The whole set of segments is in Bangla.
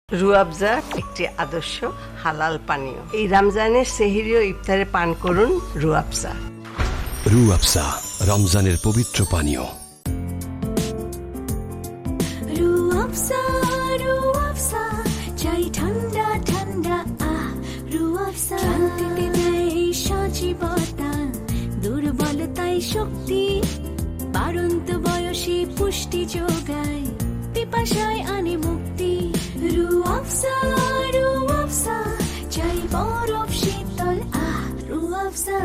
রুয়াবজা একটি আদর্শ হালাল পানীয়। এই রমজানের সেহরি ও ইফতারে পান করুন রুয়াবজা। রুয়াবজা রমজানের পবিত্র পানীয়। রুয়াবজা রুয়াবজা চাই ঠান্ডা ঠান্ডা রুয়াবজা শান্তিতে দেয় সজীবতা, দুর্বলতায় শক্তি, বাড়ন্ত বয়সে পুষ্টি যোগায়, পিপাসায় আনে মুক্তি। রুয়াবজা রুয়াবজা চাই বরফ শীতল রুয়াবজা।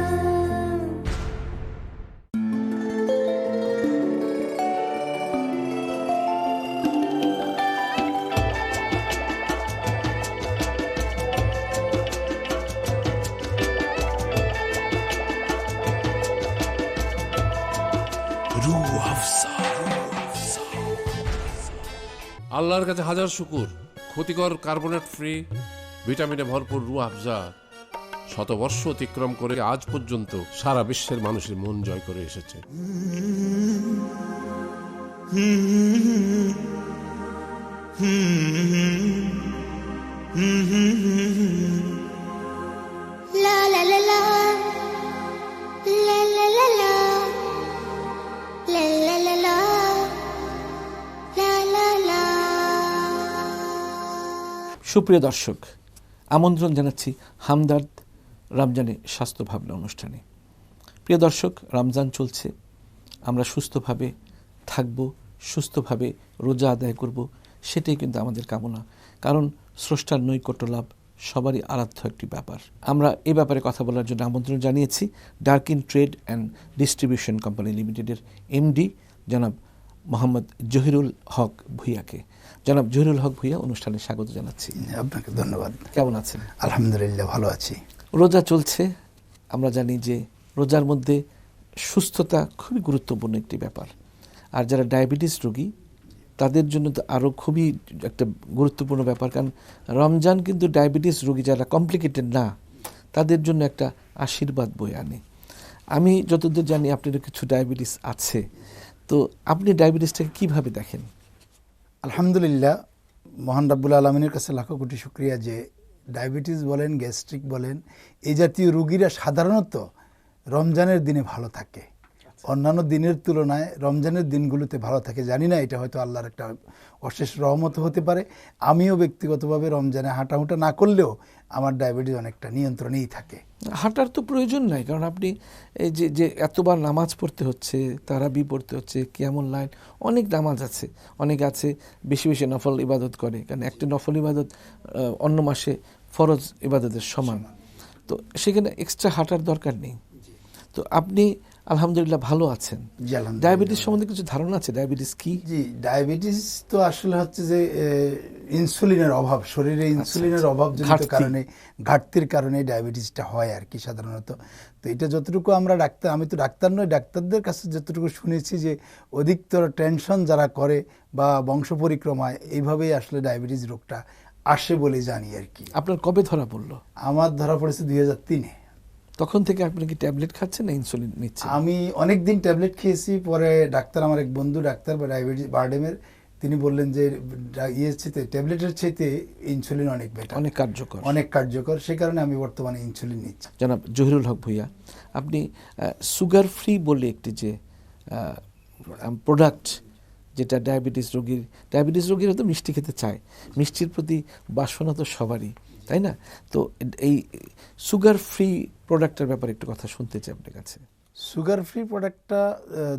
আল্লাহর কাছে হাজার শুকুর, ক্ষতিকর কার্বনেট ফ্রি ভিটামিনে ভরপুর রুয়াবজা শতবর্ষ অতিক্রম করে আজ পর্যন্ত সারা বিশ্বের মানুষের মন জয় করে এসেছে। লা লা লা লা লা লা লা লা লা লা লা লা লা লা লা। সুপ্রিয় দর্শক, আমন্ত্রণ জানাচ্ছি হামদর্দ রমজানে স্বাস্থ্য ভাবনা অনুষ্ঠানে। প্রিয় দর্শক, রমজান চলছে, আমরা সুস্থভাবে থাকব, সুস্থভাবে রোজা আদায় করব, সেটাই কিন্তু আমাদের কামনা। কারণ স্রষ্টার নৈকট্য লাভ সবারই আরাধ্য একটি ব্যাপার। আমরা এই ব্যাপারে কথা বলার জন্য আমন্ত্রণ জানিয়েছি ডার্কিন ট্রেড অ্যান্ড ডিস্ট্রিবিউশন কোম্পানি লিমিটেডের এমডি জনাব মোহাম্মদ জহিরুল হক ভূঁইয়াকে। জনাব জহিরুল হক ভূঁইয়া, অনুষ্ঠানে স্বাগত জানাচ্ছি। আপনাকে ধন্যবাদ। কেমন আছেন? আলহামদুলিল্লাহ, ভালো আছি। রোজা চলছে, আমরা জানি যে রোজার মধ্যে সুস্থতা খুবই গুরুত্বপূর্ণ একটি ব্যাপার। আর যারা ডায়াবেটিস রোগী তাদের জন্য তো আরও খুবই একটা গুরুত্বপূর্ণ ব্যাপার, কারণ রমজান কিন্তু ডায়াবেটিস রোগী যারা কমপ্লিকেটেড না তাদের জন্য একটা আশীর্বাদ বয়ে আনে। আমি যতদূর জানি আপনার কিছু ডায়াবেটিস আছে, তো আপনি ডায়াবেটিসটাকে কীভাবে দেখেন? আলহামদুলিল্লাহ, মহান রাব্বুল আলমিনের কাছে লাখো কোটি শুক্রিয়া যে ডায়াবেটিস বলেন, গ্যাস্ট্রিক বলেন, এই জাতীয় রোগীরা সাধারণত রমজানের দিনে ভালো থাকে, অন্যান্য দিনের তুলনায় রমজানের দিনগুলোতে ভালো থাকে। জানি না, এটা হয়তো আল্লাহর একটা অশেষ রহমত হতে পারে। আমিও ব্যক্তিগতভাবে রমজানে হাঁটাহুঁটা না করলেও আমার ডায়াবেটিস অনেকটা নিয়ন্ত্রণেই থাকে। হাঁটার তো প্রয়োজন নাই, কারণ আপনি এই যে এতবার নামাজ পড়তে হচ্ছে, তারাবি পড়তে হচ্ছে, কিয়ামুল লাইল, অনেক নামাজ আছে, অনেক আছে বেশি বেশি নফল ইবাদত করে, কারণ একটা নফল ইবাদত অন্য মাসে ফরজ ইবাদতের সমান। তো সেখানে এক্সট্রা হাঁটার দরকার নেই। তো আপনি আলহামদুলিল্লাহ ভালো আছেন। ডায়াবেটিস সম্বন্ধে কিছু ধারণা আছে? ডায়াবেটিস কি? জি, ডায়াবেটিস তো আসলে হচ্ছে যে ইনসুলিনের অভাব, শরীরে ইনসুলিনের অভাবজনিত কারণে, ঘাটতির কারণে ডায়াবেটিসটা হয় আর কি সাধারণত। তো এটা যতটুকু আমরা আমি তো ডাক্তার নই, ডাক্তারদের কাছে যতটুকু শুনেছি যে অধিকতর টেনশন যারা করে বা বংশ পরিক্রমায়, এইভাবেই আসলে ডায়াবেটিস রোগটা আসে বলে জানি আর কি। আপনার কবে ধরা পড়লো? আমার ধরা পড়েছে 2003-এ। তখন থেকে আপনি কি ট্যাবলেট খাচ্ছেন না ইনসুলিন নিচ্ছেন? আমি অনেক দিন ট্যাবলেট খেয়েছি, পরে ডাক্তার, আমার এক বন্ধু ডাক্তার বা ডায়াবেটিস বারডেমের, তিনি বললেন যে ট্যাবলেটের চাইতে ইনসুলিন অনেক বেটার, অনেক কার্যকর, সে কারণে আমি বর্তমানে ইনসুলিন নিচ্ছি। জনাব জহিরুল হক ভূঁইয়া, আপনি সুগার ফ্রি বলে একটি যে প্রোডাক্ট, যেটা ডায়াবেটিস রোগীরা তো মিষ্টি খেতে চায়, মিষ্টির প্রতি বাসনা তো সবারই, তাই না? তো এই সুগার ফ্রি প্রোডাক্টের ব্যাপারে একটু কথা শুনতে চাই আপনার কাছে। সুগার ফ্রি প্রোডাক্টটা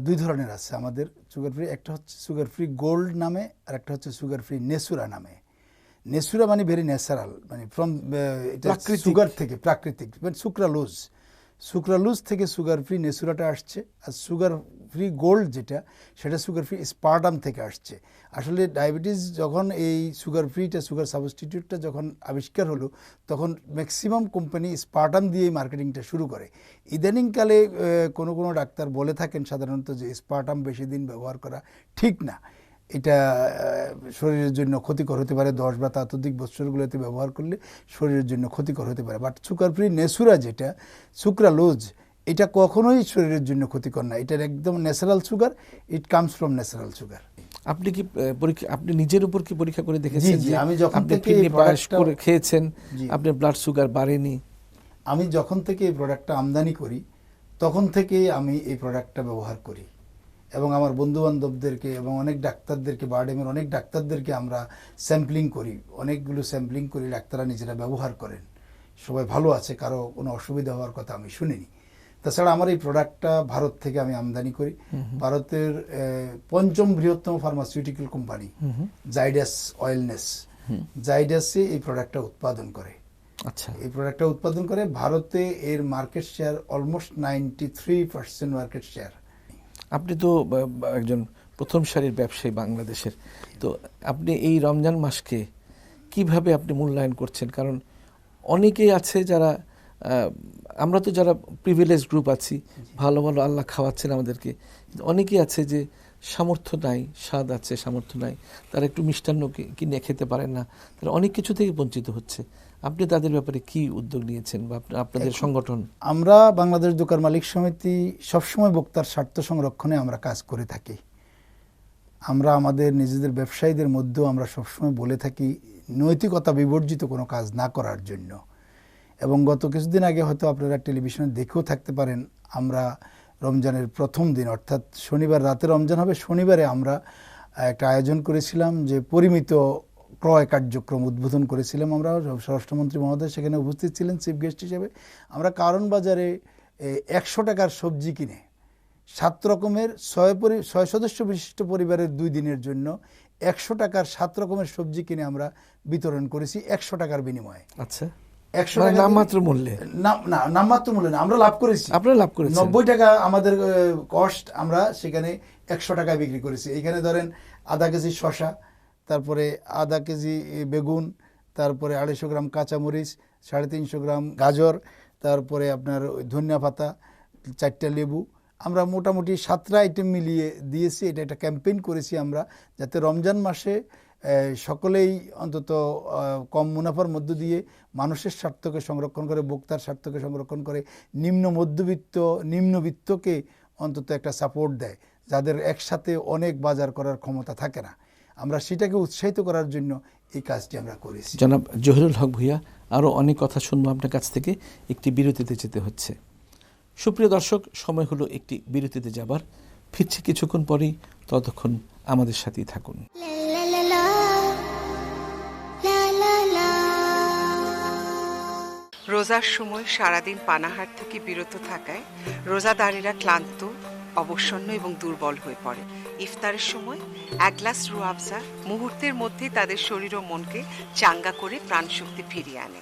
দুই ধরনের আছে আমাদের সুগার ফ্রি। একটা হচ্ছে সুগার ফ্রি গোল্ড নামে, আর একটা হচ্ছে সুগার ফ্রি নেসুরা নামে। নেসুরা মানে ভেরি ন্যাচারাল, মানে ফ্রম সুগার থেকে প্রাকৃতিক, মানে সুক্রালোজ থেকে সুগার ফ্রি নেসুরাটা আসছে। আর সুগার ফ্রি গোল্ড যেটা, সেটা সুগার ফ্রি স্পারডাম থেকে আসছে। আসলে ডায়াবেটিস যখন এই সুগার ফ্রিটা, সুগার সাবস্টিটিউটটা যখন আবিষ্কার হলো, তখন ম্যাক্সিমাম কোম্পানি স্পারডাম দিয়েই মার্কেটিংটা শুরু করে। ইদানিংকালে কোনো ডাক্তার বলে থাকেন সাধারণত যে স্পারডাম বেশি দিন ব্যবহার করা ঠিক না, এটা শরীরের জন্য ক্ষতিকর হতে পারে, 10 বা ততোধিক বছরগুলোতে ব্যবহার করলে শরীরের জন্য ক্ষতিকর হতে পারে। বাট সুগার ফ্রি নেসুরা যেটা, সুক্রালোজ, এটা কখনোই শরীরের জন্য ক্ষতিকর না। এটার একদম natural sugar, it comes from natural sugar. আপনি কি পরীক্ষা, আপনি নিজের উপর কি পরীক্ষা করে জি দেখেছেন জি যে আমি যখন আপনি থেকে কিডনি এই পায়েস প্রোডাক্টটা করে খেয়েছেন, জি। আপনার ব্লাড সুগার বাড়েনি? আমি যখন থেকে এই প্রোডাক্টটা আমদানি করি তখন থেকেই আমি এই প্রোডাক্টটা ব্যবহার করি এবং আমার বন্ধু বান্ধবদেরকে এবং অনেক ডাক্তারদেরকে, বারডেমের অনেক ডাক্তারদেরকে আমরা স্যাম্পলিং করি, অনেকগুলো স্যাম্পলিং করি, ডাক্তাররা নিজেরা ব্যবহার করেন, সবাই ভালো আছে, কারো কোনো অসুবিধা হওয়ার কথা আমি শুনিনি। তাছাড়া আমার এই প্রোডাক্টটা ভারত থেকে আমি আমদানি করি। ভারতের ৫ম বৃহত্তম ফার্মাসিউটিক্যাল কোম্পানি জাইডাস ওয়েলনেস, জাইডাসে এই প্রোডাক্টটা উৎপাদন করে। আচ্ছা, এই প্রোডাক্টটা উৎপাদন করে ভারতে এর market share almost 93% market share. আপনি তো একজন প্রথম সারির ব্যবসায়ী বাংলাদেশের, তো আপনি এই রমজান মাসকে কিভাবে আপনি মূল্যায়ন করছেন? কারণ অনেকেই আছে যারা আমরা তো যারা প্রিভিলেজ গ্রুপ আছি, ভালো ভালো আল্লাহ খাওয়াচ্ছেন আমাদেরকে, অনেকেই আছে যে সামর্থ্য নাই, স্বাদ আছে সামর্থ্য নাই, তারা একটু মিষ্টান্ন কিনে খেতে পারেন না, তারা অনেক কিছু থেকে বঞ্চিত হচ্ছে। আপনি তাদের ব্যাপারে কি উদ্যোগ নিয়েছেন বা আপনাদের সংগঠন? আমরা বাংলাদেশ দোকান মালিক সমিতি সবসময় ভোক্তার স্বার্থ সংরক্ষণে আমরা কাজ করে থাকি। আমরা আমাদের নিজেদের ব্যবসায়ীদের মধ্যেও আমরা সবসময় বলে থাকি নৈতিকতা বিবর্জিত কোনো কাজ না করার জন্য। এবং গত কিছুদিন আগে হয়তো আপনারা টেলিভিশনে দেখেও থাকতে পারেন, আমরা রমজানের প্রথম দিন অর্থাৎ শনিবার রাতে রমজান হবে, শনিবারে আমরা একটা আয়োজন করেছিলাম যে পরিমিত ক্রয় কার্যক্রম উদ্বোধন করেছিলাম। আমরা স্বরাষ্ট্রমন্ত্রী মহোদয় সেখানে উপস্থিত ছিলেন চিফ গেস্ট হিসেবে। আমরা কারণ বাজারে 100 টাকার সবজি কিনে 7 রকমের 6 সদস্য বিশিষ্ট পরিবারের 2 দিনের জন্য 100 টাকার 7 রকমের সবজি কিনে আমরা বিতরণ করেছি 100 টাকার বিনিময়ে। আচ্ছা, 100 টাকা নামমাত্র মূল্যে? না, নামমাত্র মূল্যে না, আমরা লাভ করেছি। আপনারা লাভ করেছেন 90 টাকা আমাদের কস্ট, আমরা সেখানে 100 টাকায় বিক্রি করেছি। এখানে ধরেন আধা কেজি শসা, তারপরে আধা কেজি বেগুন, তারপরে 250 গ্রাম কাঁচামরিচ, 350 গ্রাম গাজর, তারপরে আপনার ধনিয়া পাতা, 4টা লেবু, আমরা মোটামুটি 7টা আইটেম মিলিয়ে দিয়েছি। এটা একটা ক্যাম্পেইন করেছি আমরা, যাতে রমজান মাসে সকলেই অন্তত কম মুনাফার মধ্য দিয়ে মানুষের স্বার্থকে সংরক্ষণ করে, ভোক্তার স্বার্থকে সংরক্ষণ করে, নিম্ন মধ্যবিত্ত নিম্নবিত্তকে অন্তত একটা সাপোর্ট দেয়, যাদের একসাথে অনেক বাজার করার ক্ষমতা থাকে না। আমরা সেটাকে উৎসাহিত করার জন্য এই কাজটি আমরা করেছি। জনাব জহিরুল হক ভূঁইয়া, আরও অনেক কথা শুনবো আপনার কাছ থেকে, একটি বিরতিতে যেতে হচ্ছে। সুপ্রিয় দর্শক, সময় হলো একটি বিরতিতে যাবার, ফিরছি কিছুক্ষণ পরেই, ততক্ষণ আমাদের সাথেই থাকুন। La la la la la la. রোজার সময় সারাদিন পানাহার থেকে বিরত থাকায় রোজাদারেরা ক্লান্ত, অবসন্ন এবং দুর্বল হয়ে পড়ে। ইফতারের সময় এক গ্লাস রুহ আফজা মুহূর্তের মধ্যে তাদের শরীর ও মনকে চাঙ্গা করে প্রাণশক্তি ফিরিয়ে আনে।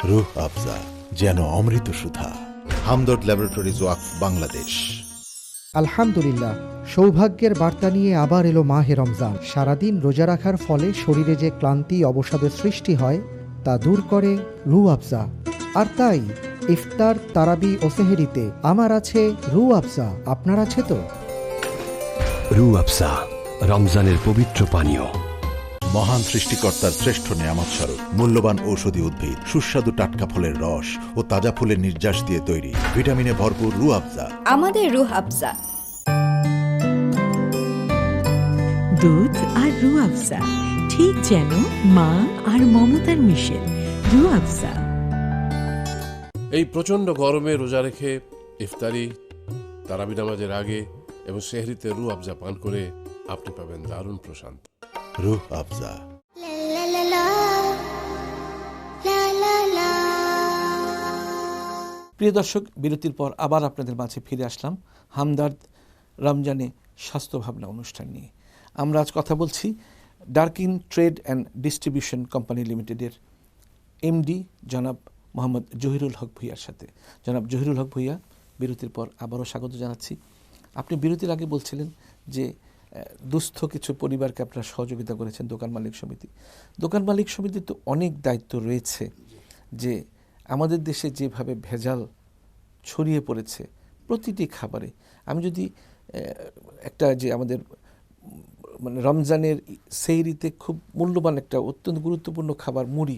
রুহ আফজা, যেন অমৃত সুধা। হামদর্দ ল্যাবরেটরিজ ওয়াকফ, বাংলাদেশ। আলহামদুলিল্লাহ, সৌভাগ্যের বার্তা নিয়ে আবার এলো মাহে রমজান। সারাদিন রোজা রাখার ফলে শরীরে যে ক্লান্তি অবসাদের সৃষ্টি হয় তা দূর করে রুহ আফজা। আর তাই ইফতার, তারাবি ও সেহরিতে আমার আছে রুহ আফজা। আপনার আছে তো? রু আফসা, রমজানের পবিত্র পানীয়। মহান সৃষ্টিকর্তার শ্রেষ্ঠ নেয়ামত স্বরূপ মূল্যবান ঔষধি উদ্ভিদ, সুস্বাদু টাটকা ফলের রস ও তাজা ফুলের নির্যাস দিয়ে তৈরি, ভিটামিনে ভরপুর রুহ আফজা। আমাদের রুহ আফজা, দুধ আর রুহ আফজা, ঠিক যেন মা আর মমতার মিশেল। রুহ আফজা। এই প্রচণ্ড গরমে রোজা রেখে ইফতারি, তারাবি নামাজের আগে এবং সেহরিতে রুহ আফজা পান করে আপনি পাবেন দারুণ প্রশান্তি। রুহ Afza. La la la la la la. প্রিয় দর্শক, বিরতির পর আবার আপনাদের মাঝে ফিরে আসলাম হামদর্দ রমজানে স্বাস্থ্য ভাবনা অনুষ্ঠান নিয়ে। আমরা আজ কথা বলছি ডার্কিন ট্রেড অ্যান্ড ডিস্ট্রিবিউশন কোম্পানি লিমিটেডের এমডি জনাব মোহাম্মদ জহিরুল হক ভূঁইয়ার সাথে। জনাব জহিরুল হক ভূঁইয়া, বিরতির পর আবারও স্বাগত জানাচ্ছি। আপনি বিরতির আগে বলছিলেন যে দুস্থ কিছু পরিবারকে আপনারা সহযোগিতা করেছেন দোকান মালিক সমিতি। দোকান মালিক সমিতির তো অনেক দায়িত্ব রয়েছে, যে আমাদের দেশে যেভাবে ভেজাল ছড়িয়ে পড়েছে প্রতিটি খাবারে। আমি যদি একটা যে আমাদের মানে রমজানের সেহরিতে খুব মূল্যবান একটা অত্যন্ত গুরুত্বপূর্ণ খাবার মুড়ি,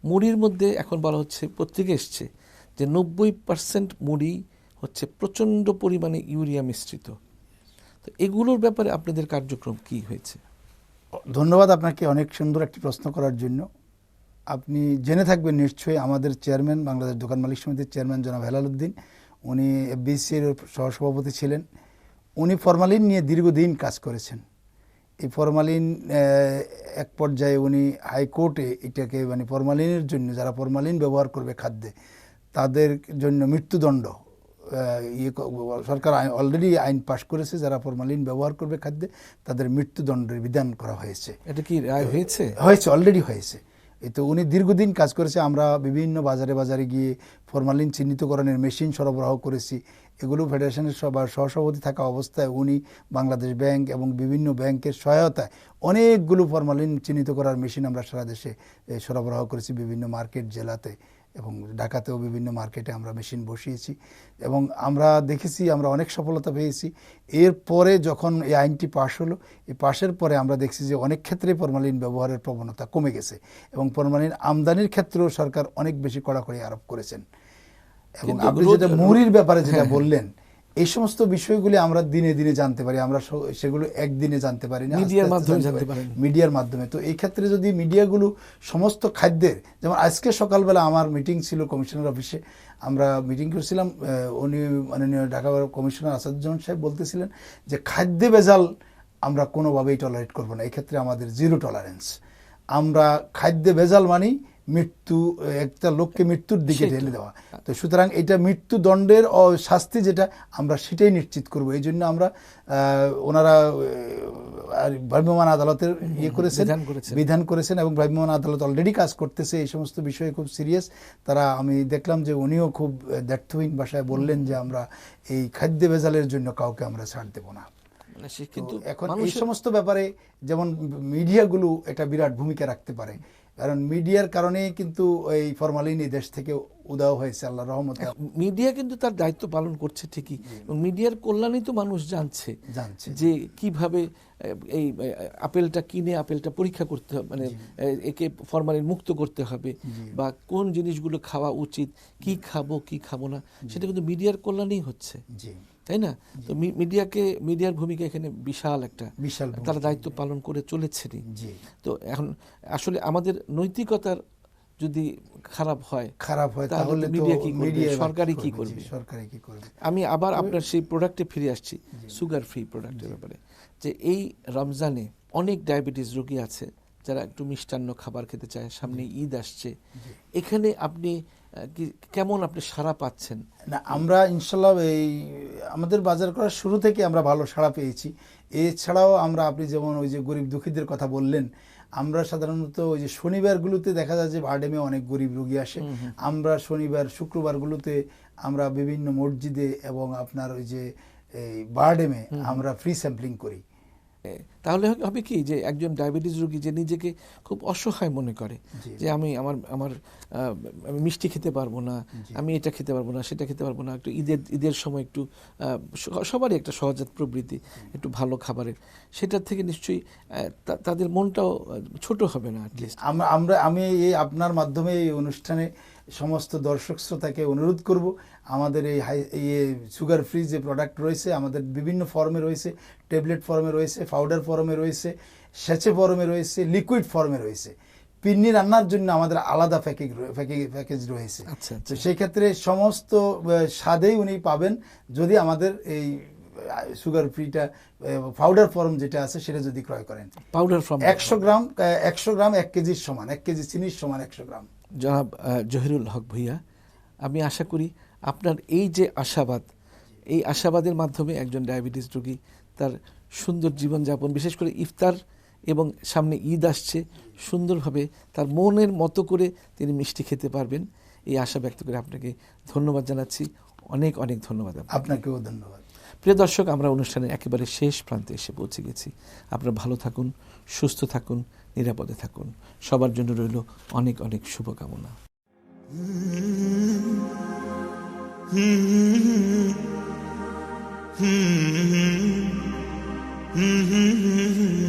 মুড়ির মধ্যে এখন বলা হচ্ছে, পত্রিকা এসছে যে 90% মুড়ি হচ্ছে প্রচণ্ড পরিমাণে ইউরিয়া মিশ্রিত। তো এগুলোর ব্যাপারে আপনাদের কার্যক্রম কি হয়েছে? ধন্যবাদ আপনাকে অনেক সুন্দর একটি প্রশ্ন করার জন্য। আপনি জেনে থাকবেন নিশ্চয়ই, আমাদের চেয়ারম্যান, বাংলাদেশ দোকান মালিক সমিতির চেয়ারম্যান জনাব হেলাল উদ্দিন, উনি এফবিসির সহসভাপতি ছিলেন। উনি ফরমালিন নিয়ে দীর্ঘদিন কাজ করেছেন। এই ফরমালিন এক পর্যায়ে উনি হাইকোর্টে এটাকে মানে ফরমালিনের জন্য, যারা ফরমালিন ব্যবহার করবে খাদ্যে, তাদের জন্য মৃত্যুদণ্ড, সরকার অলরেডি আইন পাশ করেছে, যারা ফরমালিন ব্যবহার করবে খাদ্যে তাদের মৃত্যুদণ্ডের বিধান করা হয়েছে। এটা কি রায় হয়েছে? হয়েছে, অলরেডি হয়েছে। এই তো উনি দীর্ঘদিন কাজ করেছে। আমরা বিভিন্ন বাজারে বাজারে গিয়ে ফরমালিন চিহ্নিতকরণের মেশিন সরবরাহ করেছি। এগুলো ফেডারেশনের সহসভাপতি থাকা অবস্থায় উনি বাংলাদেশ ব্যাংক এবং বিভিন্ন ব্যাংকের সহায়তায় অনেকগুলো ফরমালিন চিহ্নিত করার মেশিন আমরা সারা দেশে সরবরাহ করেছি, বিভিন্ন মার্কেট জেলাতে এবং ঢাকাতেও বিভিন্ন মার্কেটে আমরা মেশিন বসিয়েছি এবং আমরা দেখেছি আমরা অনেক সফলতা পেয়েছি। এরপরে যখন এই আইনটি পাশ হলো, এই পাশের পরে আমরা দেখছি যে অনেক ক্ষেত্রে ফরমালিন ব্যবহারের প্রবণতা কমে গেছে এবং ফরমালিন আমদানির ক্ষেত্রেও সরকার অনেক বেশি কড়াকড়ি আরোপ করেছেন। এবং আপনি যেটা মুড়ির ব্যাপারে যেটা বললেন, এই সমস্ত বিষয়গুলি আমরা দিনে দিনে জানতে পারি, আমরা সেগুলো একদিনে জানতে পারি না, মিডিয়ার মাধ্যমে। তো এই ক্ষেত্রে যদি মিডিয়াগুলো সমস্ত খাদ্যের, যেমন আজকে সকালবেলা আমার মিটিং ছিল কমিশনার অফিসে, আমরা মিটিং করছিলাম, উনি মাননীয় ঢাকা কমিশনার আসাদুজ্জামান সাহেব বলতেছিলেন যে খাদ্যে ভেজাল আমরা কোনোভাবেই টলারেট করবো না, এক্ষেত্রে আমাদের জিরো টলারেন্স। আমরা খাদ্যে ভেজাল মানি মৃত্যু, একটা লোককে মৃত্যুর দিকে ঠেলে দেওয়া। তো সুতরাং এটা মৃত্যুদণ্ডের শাস্তি যেটা, আমরা সেটাই নিশ্চিত করব। এই জন্য আমরা ওনারা ভ্রাম্যমাণ আদালতের বিধান করেছেন এবং ভ্রাম্যমাণ আদালত অলরেডি কাজ করতেছে এই সমস্ত বিষয়ে, খুব সিরিয়াস তারা। আমি দেখলাম যে উনিও খুব দ্ব্যর্থহীন ভাষায় বললেন যে আমরা এই খাদ্য ভেজালের জন্য কাউকে আমরা ছাড় দেব না। কিন্তু এখন এই সমস্ত ব্যাপারে যেমন মিডিয়াগুলো একটা বিরাট ভূমিকা রাখতে পারে, কারণ মিডিয়ার কারণে কিন্তু এই ফরমালিন এই দেশ থেকে উদাও হয়েছে, আল্লাহর রহমতে। মিডিয়া কিন্তু তার দায়িত্ব পালন করছে ঠিকই, এবং মিডিয়ার কল্যাণেই তো মানুষ জানছে যে কিভাবে এই আপেলটা কিনে আপেলটা পরীক্ষা করতে হবে, মানে একে ফরমালিন মুক্ত করতে হবে, বা কোন জিনিসগুলো খাওয়া উচিত, কি খাবো কি খাবো না, সেটা কিন্তু মিডিয়ার কল্যাণেই হচ্ছে, তাই না? তো মিডিয়ার ভূমিকা এখানে বিশাল, তারা দায়িত্ব পালন করে চলেছেনই। তো এখন আসলে আমাদের নৈতিকতার যদি খারাপ হয় তাহলে মিডিয়া কি করবে, সরকারি কি করবে? আমি আবার আপনার সেই প্রোডাক্টে ফিরে আসছি, সুগার ফ্রি প্রোডাক্টের ব্যাপারে, যে এই রমজানে অনেক ডায়াবেটিস রোগী আছে যারা একটু মিষ্টান্ন খাবার খেতে চায়, সামনে ঈদ আসছে, এখানে আপনি কেমন আপনি সাড়া পাচ্ছেন? না, আমরা ইনশাল্লাহ এই আমাদের বাজার করার শুরু থেকে আমরা ভালো সাড়া পেয়েছি। এছাড়াও আমরা, আপনি যেমন ওই যে গরিব দুঃখীদের কথা বললেন, আমরা সাধারণত ওই যে শনিবারগুলোতে দেখা যায় যে বারডেমে অনেক গরিব রোগী আসে, আমরা শনিবার শুক্রবারগুলোতে আমরা বিভিন্ন মসজিদে এবং আপনার ওই যে এই বারডেমে আমরা ফ্রি স্যাম্পলিং করি। তাহলে হবে কি, যে একজন ডায়াবেটিস রোগী যে নিজেকে খুব অসহায় মনে করে যে আমি আমার মিষ্টি খেতে পারবো না, আমি এটা খেতে পারবো না, সেটা খেতে পারবো না, একটু ঈদের সময় একটু সবারই একটা সহজাত প্রবৃত্তি একটু ভালো খাবারের, সেটার থেকে নিশ্চয়ই তাদের মনটাও ছোট হবে না। আমি এই আপনার মাধ্যমে এই অনুষ্ঠানে সমস্ত দর্শক শ্রোতাকে অনুরোধ করব, আমাদের এই সুগার ফ্রি যে প্রোডাক্ট রয়েছে আমাদের বিভিন্ন ফর্মে রয়েছে, ট্যাবলেট ফর্মে রয়েছে, পাউডার ফর্মে রয়েছে, স্যাচে ফর্মে রয়েছে, লিকুইড ফর্মে রয়েছে। পিন্নি রান্নার জন্য আমাদের আলাদা প্যাকেজ রয়েছে। তো সেই ক্ষেত্রে সমস্ত স্বাদেই উনি পাবেন যদি আমাদের এই সুগার ফ্রিটা পাউডার ফর্ম যেটা আছে সেটা যদি ক্রয় করেন। পাউডার ফর্ম 100 গ্রাম 1 কেজির সমান, 1 কেজি চিনির সমান 100 গ্রাম। জনাব জহিরুল হক ভূঁইয়া, আমি আশা করি আপনার এই যে আশাবাদ, এই আশাবাদের মাধ্যমে একজন ডায়াবেটিস রোগী তার সুন্দর জীবনযাপন, বিশেষ করে ইফতার এবং সামনে ঈদ আসছে, সুন্দরভাবে তার মনের মতো করে তিনি মিষ্টি খেতে পারবেন, এই আশা ব্যক্ত করে আপনাকে ধন্যবাদ জানাচ্ছি। অনেক অনেক ধন্যবাদ। আপনাকেও ধন্যবাদ। প্রিয় দর্শক, আমরা অনুষ্ঠানের একেবারে শেষ প্রান্তে এসে পৌঁছে গেছি। আপনারা ভালো থাকুন, সুস্থ থাকুন, নিরাপদে থাকুন। সবার জন্য রইল অনেক অনেক শুভকামনা। হুম